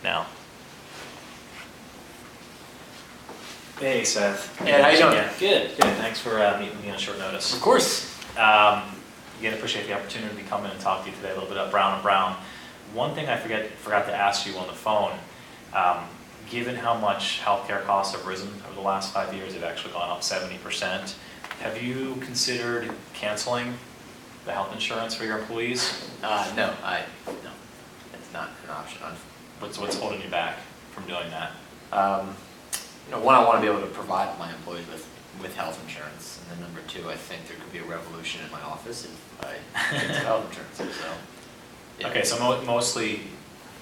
now. Hey, Seth. Hey, how you doing? Yeah, good. Thanks for meeting me on short notice. Of course. Again, appreciate the opportunity to come in and talk to you today a little bit about Brown & Brown. One thing I forgot to ask you on the phone, given how much healthcare costs have risen over the last 5 years, they've actually gone up 70%. Have you considered canceling the health insurance for your employees? No, it's not an option. What's holding you back from doing that? One, I want to be able to provide my employees with health insurance, and then number two, I think there could be a revolution in my office if I get to health insurance. So, yeah. Okay, so mostly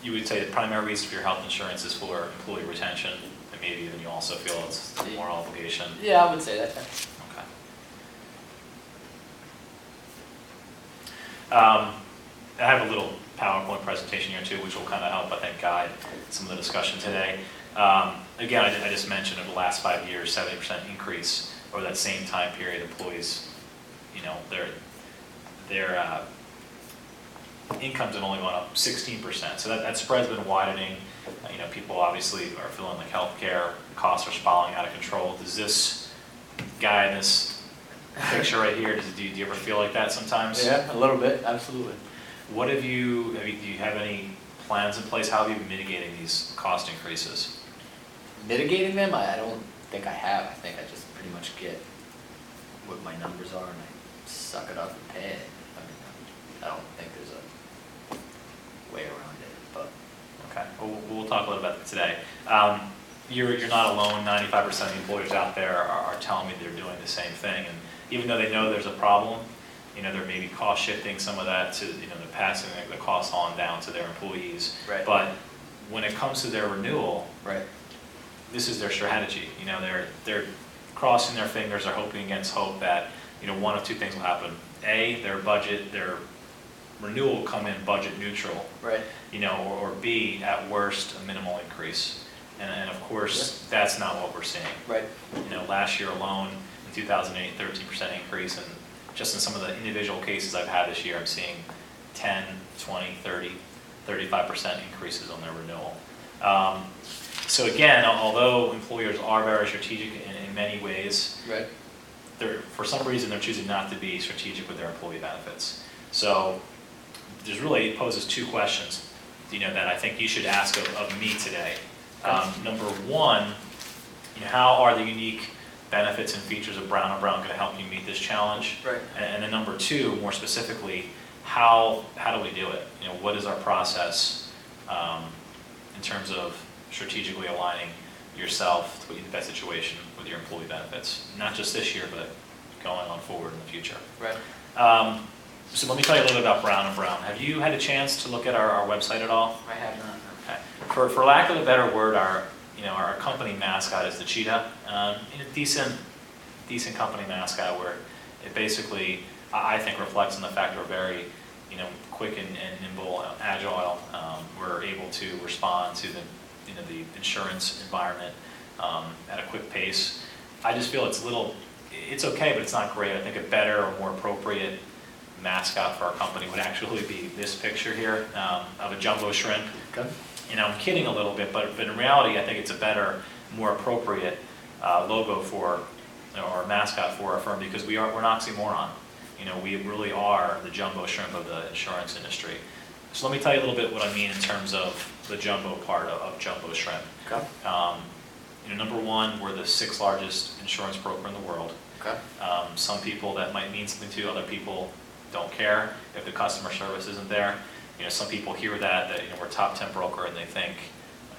you would say the primary reason for your health insurance is for employee retention, and maybe even you also feel it's a moral obligation. Yeah, I would say that. Okay. I have a little PowerPoint presentation here too, which will kind of help, I think, guide some of the discussion today. Again, I just mentioned over the last 5 years, 70% increase over that same time period. Employees, their incomes have only gone up 16%. So that spread's been widening. People obviously are feeling like healthcare costs are spiraling out of control. Does this guy in this picture right here, do you ever feel like that sometimes? Yeah, a little bit, absolutely. What do you have any plans in place? How have you been mitigating these cost increases? Mitigating them? I don't think I have. I think I just pretty much get what my numbers are and I suck it up and pay it. I don't think there's a way around it, but. Okay, well, we'll talk a little about that today. You're not alone. 95% of the employers out there are telling me they're doing the same thing, and even though they know there's a problem, they're maybe cost shifting some of that to, they're passing the cost on down to their employees. Right. But when it comes to their renewal, right, this is their strategy. They're crossing their fingers, they're hoping against hope that, one of two things will happen. A, their renewal will come in budget neutral. Right. Or B, at worst, a minimal increase. And of course, that's not what we're seeing. Right. Last year alone, in 2008, 13% increase, and just in some of the individual cases I've had this year, I'm seeing 10, 20, 30, 35% increases on their renewal. So again, although employers are very strategic in many ways, right, for some reason they're choosing not to be strategic with their employee benefits. So it poses two questions, that I think you should ask of me today. Number one, how are the unique benefits and features of Brown & Brown going to help you meet this challenge? Right. And then number two, more specifically, how do we do it? What is our process in terms of strategically aligning yourself to put you in the best situation with your employee benefits, not just this year, but going on forward in the future. Right. So let me tell you a little bit about Brown & Brown. Have you had a chance to look at our website at all? I have not. Okay. For lack of a better word, our company mascot is the cheetah. Decent company mascot where it basically, I think, reflects on the fact we're very, quick and nimble, agile. We're able to respond to the insurance environment at a quick pace. I just feel it's okay, but it's not great. I think a better or more appropriate mascot for our company would actually be this picture here of a jumbo shrimp. Okay. I'm kidding a little bit, but in reality, I think it's a better, more appropriate logo for, or mascot for our firm, because we're an oxymoron. We really are the jumbo shrimp of the insurance industry. So let me tell you a little bit what I mean in terms of the jumbo part of jumbo shrimp. Okay. Number one, we're the 6th largest insurance broker in the world. Okay. Some people that might mean something to, other people don't care if the customer service isn't there. Some people hear that we're top 10 broker and they think,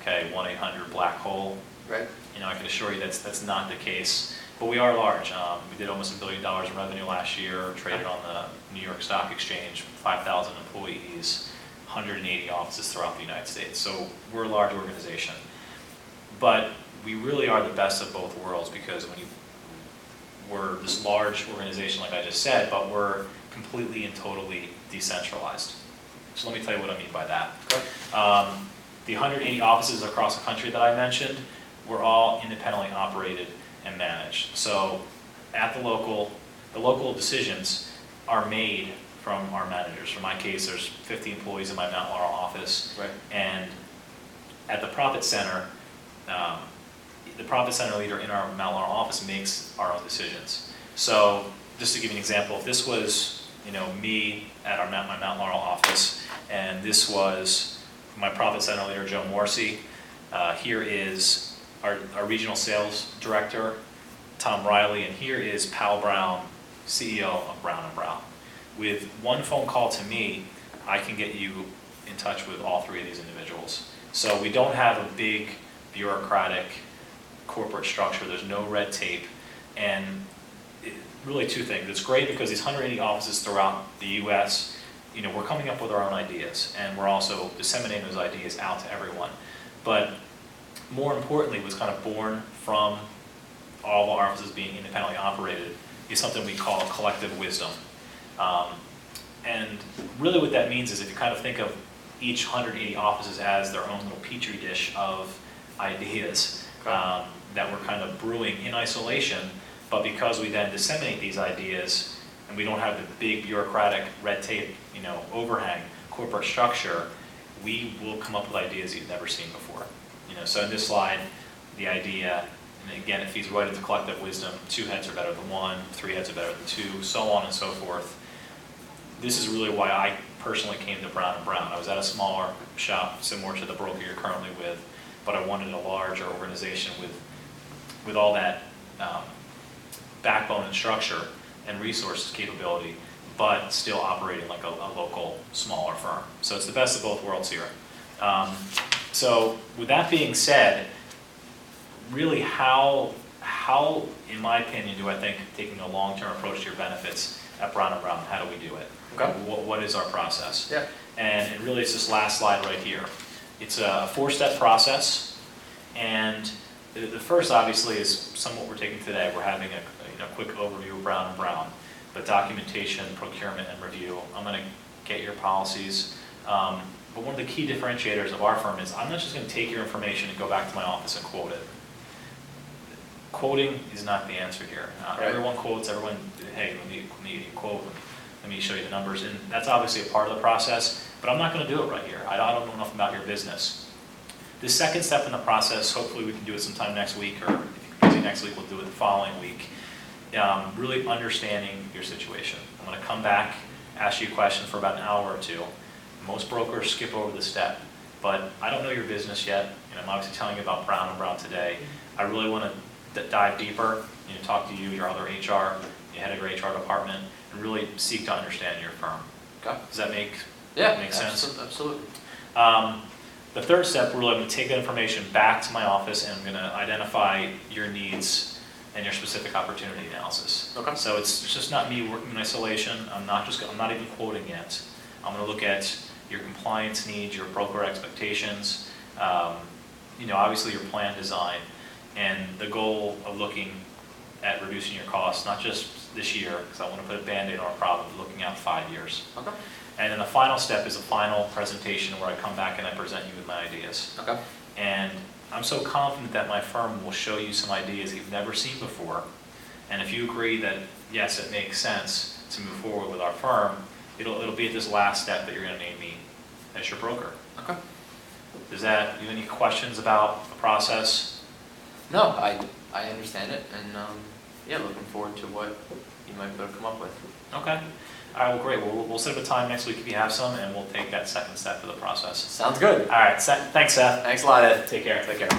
okay, 1-800 black hole. Right. I can assure you that's not the case. But we are large. We did almost $1 billion in revenue last year, traded on the New York Stock Exchange, 5,000 employees, 180 offices throughout the United States. So we're a large organization. But we really are the best of both worlds, because we're this large organization, like I just said, but we're completely and totally decentralized. So let me tell you what I mean by that. Okay. The 180 offices across the country that I mentioned, we're all independently operated and managed. So at the local decisions are made from our managers. For my case, there's 50 employees in my Mount Laurel office, right, and at the profit center, the profit center leader in our Mount Laurel office makes our own decisions. So just to give you an example, if this was, me at my Mount Laurel office, and this was my profit center leader, Joe Morrissey, here is our regional sales director, Tom Riley, and here is Powell Brown, CEO of Brown & Brown. With one phone call to me, I can get you in touch with all three of these individuals. So we don't have a big bureaucratic corporate structure. There's no red tape. And really two things. It's great because these 180 offices throughout the U.S., we're coming up with our own ideas, and we're also disseminating those ideas out to everyone. But more importantly, what's kind of born from all of our offices being independently operated is something we call collective wisdom. And really what that means is if you kind of think of each 180 offices as their own little petri dish of ideas that we're kind of brewing in isolation, but because we then disseminate these ideas and we don't have the big bureaucratic red tape, overhang, corporate structure, we will come up with ideas you've never seen before. So in this slide, the idea, and again, it feeds right into collective wisdom, 2 heads are better than 1, 3 heads are better than 2, so on and so forth. This is really why I personally came to Brown & Brown. I was at a smaller shop, similar to the broker you're currently with, but I wanted a larger organization with all that backbone and structure and resources capability, but still operating like a local, smaller firm. So it's the best of both worlds here. So with that being said, really how, in my opinion, do I think taking a long-term approach to your benefits at Brown & Brown, how do we do it? Okay. What is our process? Yeah. And it really is this last slide right here. It's a 4-step process, and the first obviously is somewhat we're taking today. We're having a quick overview of Brown & Brown, but documentation, procurement, and review. I'm going to get your policies. But one of the key differentiators of our firm is I'm not just going to take your information and go back to my office and quote it. Quoting is not the answer here. Right. Everyone quotes, hey, let me quote, let me show you the numbers, and that's obviously a part of the process, but I'm not going to do it right here. I don't know enough about your business. The second step in the process, hopefully we can do it sometime next week, or if you're busy next week, we'll do it the following week. Really understanding your situation. I'm going to come back, ask you a question for about an hour or two. Most brokers skip over this step, but I don't know your business yet, and I'm obviously telling you about Brown & Brown today. I really want to dive deeper, talk to you, your other HR, your head of your HR department, and really seek to understand your firm. Okay. Does that make sense? Absolutely. The third step, we're going to take that information back to my office, and I'm going to identify your needs and your specific opportunity analysis. Okay. So it's just not me working in isolation. I'm not even quoting yet. I'm going to look at your compliance needs, your broker expectations, obviously your plan design, and the goal of looking at reducing your costs, not just this year, because I want to put a Band-Aid on a problem, but looking out 5 years. Okay. And then the final step is a final presentation where I come back and I present you with my ideas. Okay. And I'm so confident that my firm will show you some ideas you've never seen before. And if you agree that, yes, it makes sense to move forward with our firm, it'll be at this last step that you're going to name me as your broker. Okay. Do you have any questions about the process? No, I understand it, and looking forward to what you might be able to come up with. Okay. All right, well, great. We'll set up a time next week if you have some, and we'll take that second step of the process. Sounds good. All right. Thanks, Seth. Thanks a lot, Ed. Take care. Take care.